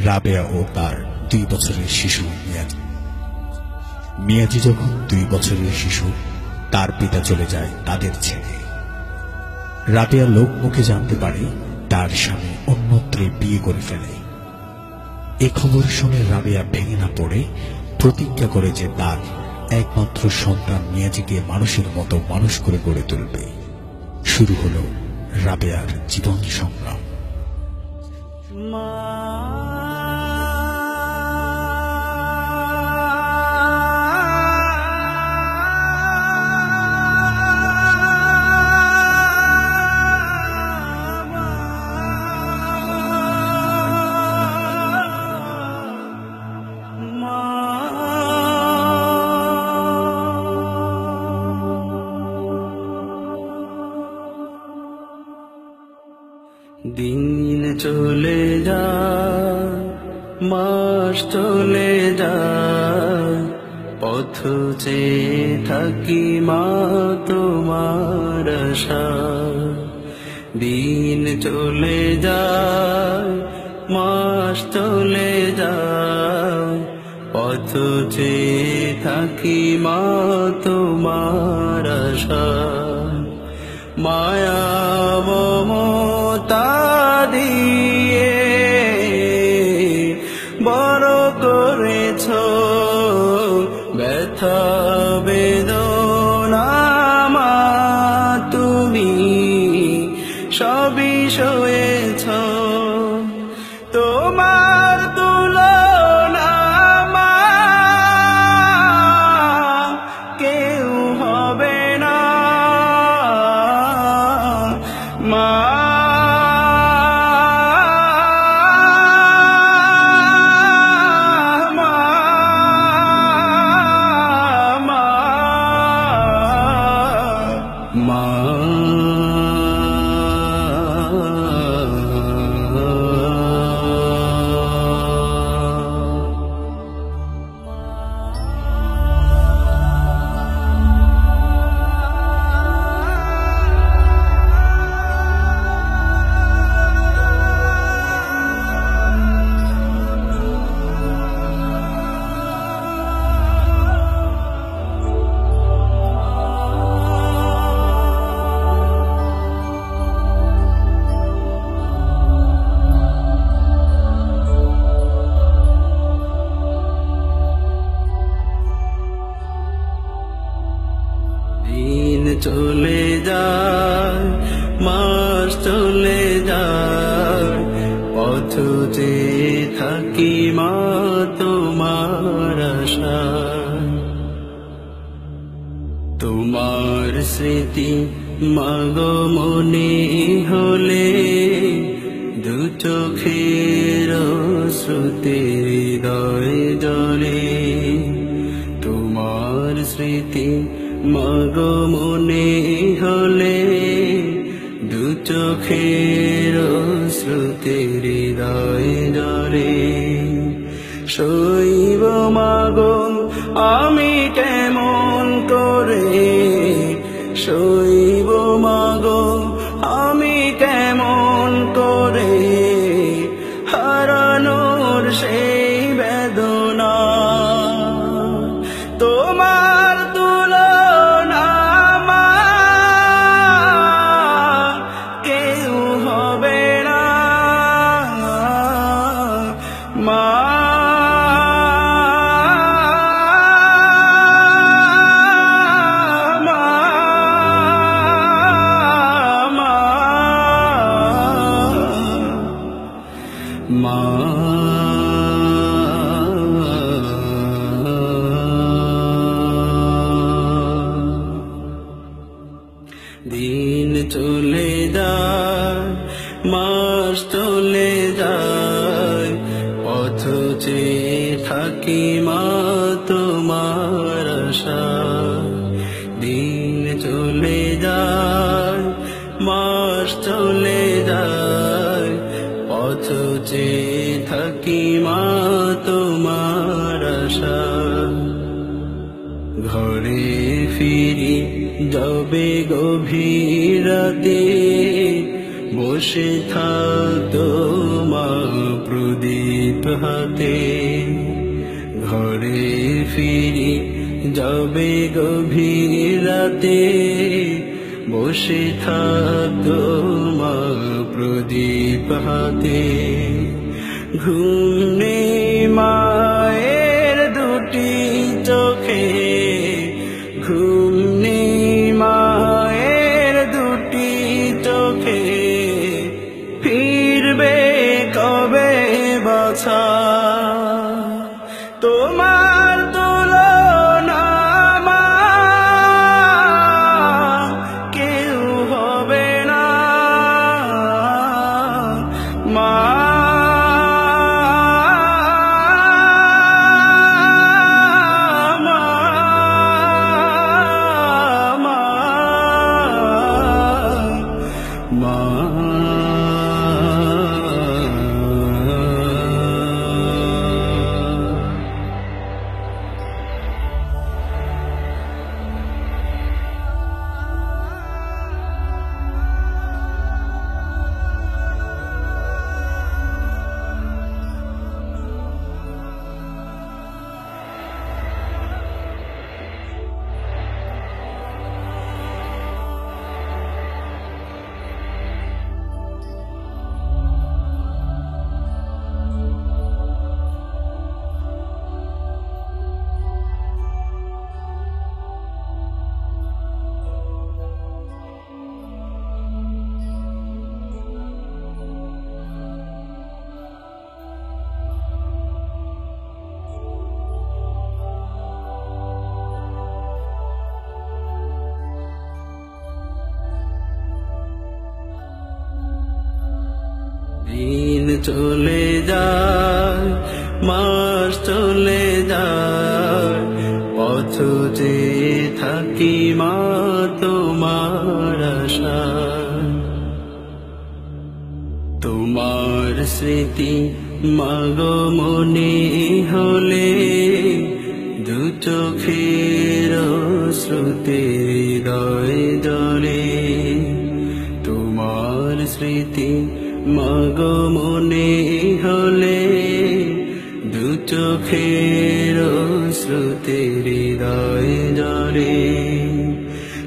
রাবেয়া ও তার 2 বছরের শিশু মিয়াজি। মিয়াজি যখন 2 বছরের শিশু, তার পিতা চলে যায় তাদের ছেড়ে। রাবেয়া লোক মুখে জানতে পারে তার স্বামী অন্যত্রে বিয়ে করে ফেলে। এ খবর শুনে রাবেয়া ভেঙে না পড়ে প্রতিজ্ঞা করে যে তার একমাত্র সন্তান মিয়াজিকে মানুষের মতো মানুষ করে গড়ে তুলবে। শুরু হলো রাবেয়ার জীবন সংগ্রাম। দিন চলে যায়, মাস চলে যায়, পথ চেয়ে থাকি মা তোমার আশায়। দিন চলে যায়, মাস চলে যায়, পথ চেয়ে থাকি মা তোমার আশায়। মায়া মমতা দিয়ে বড় করেছ, ব্যথা বেদনা মা তুমি সবই সয়েছ। তোমার তুলনা মা কেউ হবে না। মা চলে যায়, মাস চলে যায়, পথ চেয়ে থাকি মা তোমার আশায়। তোমার স্মৃতি মাগো মনে হলে, দু চোখের শ্রুতি হৃদয় জলে। তোমার স্মৃতি মাগো মনে হলে, দু চোখের শ্রুতি হৃদয় জলে। শৈব মাগো আমি কেমন করে, শৈব মাগো আমি কেমন করে, হারানোর সেই বেদনা। তোমার তুলনা মা কেউ হবে না। মা দিন চলে যায়, মাস চলে যায়, পথ চেয়ে থাকি মা তোমার আশায়। দিন চলে যায়, মাস চলে যায়, পথ চেয়ে থাকি মা তোমার আশায়। ঘরে ফিরি যাবে গভীর রাতে, বসে থাকতো মা প্রদীপ হাতে ঘরে ফিরি যাবে গভীর রাতে বসে থাকো মা প্রদীপ হাতে ঘুম নেই মায়ের দুটি চোখে ঘুম নেই মায়ের দুটি চোখে ফিরবে কবে বাছা তোমার তুলনা মা কেউ হবে না মা দিন চলে যায় মাস চলে যায় পথ চেয়ে থাকি মা তোমার আশায় তোমার স্মৃতি মাগো মনে হলে দু চোখের শ্রুতে হৃদয় জলে তোমার স্মৃতি মাগো মনে হলে দু চোখের শ্রুতে হৃদয় জলে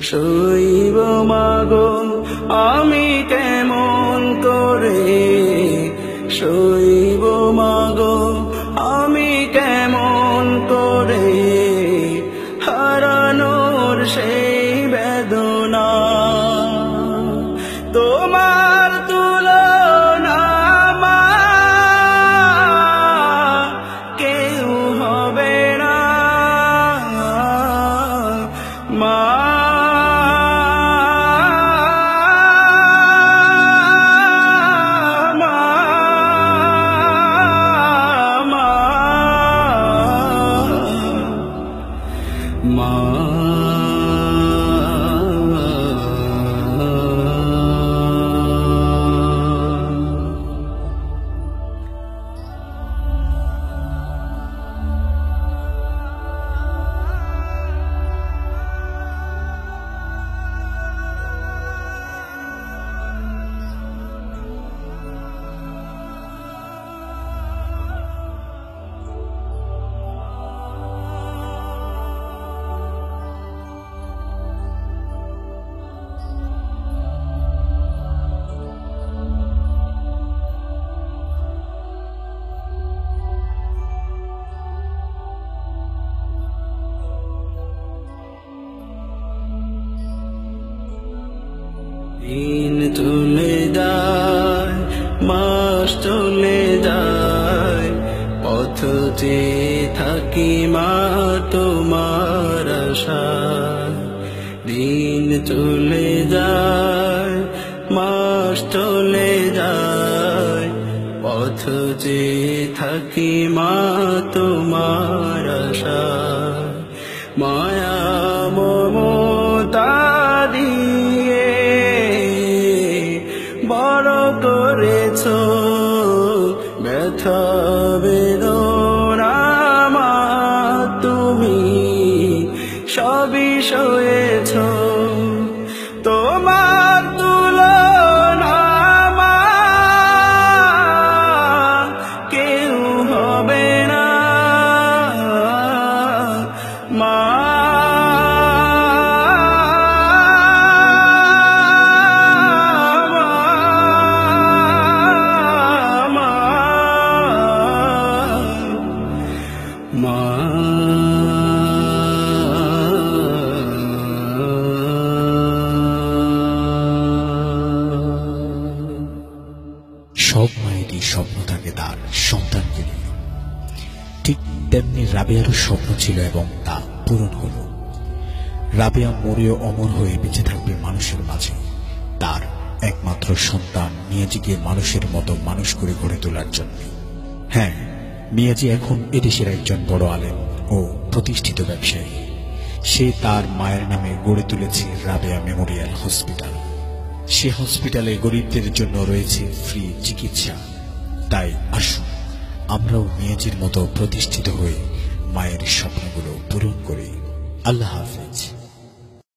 শৈব মাগো আমি কেমন করে শৈব মাগো আমি কেমন করে হারানোর সেই বেদনা তোমার তুলনা মা কেউ হবে না মা দিন চলে যায় মাস চলে যায় পথ চেয়ে থাকি মা তোমার আশায় দিন চলে যায় মাস চলে যায় পথ চেয়ে থাকি মা তোমার আশায় মায়া মমতা দিয়ে বড় করেছো ব্যথা বেদনা মা তুমি সবই সয়েছো তোমার তুলনা মা কে তার সন্তানকে নিয়ে। ঠিক তেমনি রাবেয়ারও স্বপ্ন ছিল এবং তা পূরণ হলো। রাবেয়া মরেও অমর হয়ে বেঁচে থাকবে মানুষের মাঝে, তার একমাত্র সন্তান মিয়াজিকে মানুষের মতো মানুষ করে গড়ে তোলার জন্য। হ্যাঁ, মিয়াজি এখন এদেশের একজন বড় আলেম ও প্রতিষ্ঠিত ব্যবসায়ী। সে তার মায়ের নামে গড়ে তুলেছে রাবেয়া মেমোরিয়াল হসপিটাল। সে হসপিটালে গরিবদের জন্য রয়েছে ফ্রি চিকিৎসা। তাই আসুন আমরাও মিয়াজির মতো প্রতিষ্ঠিত হয়ে মায়ের স্বপ্নগুলো পূরণ করি। আল্লাহ হাফেজ।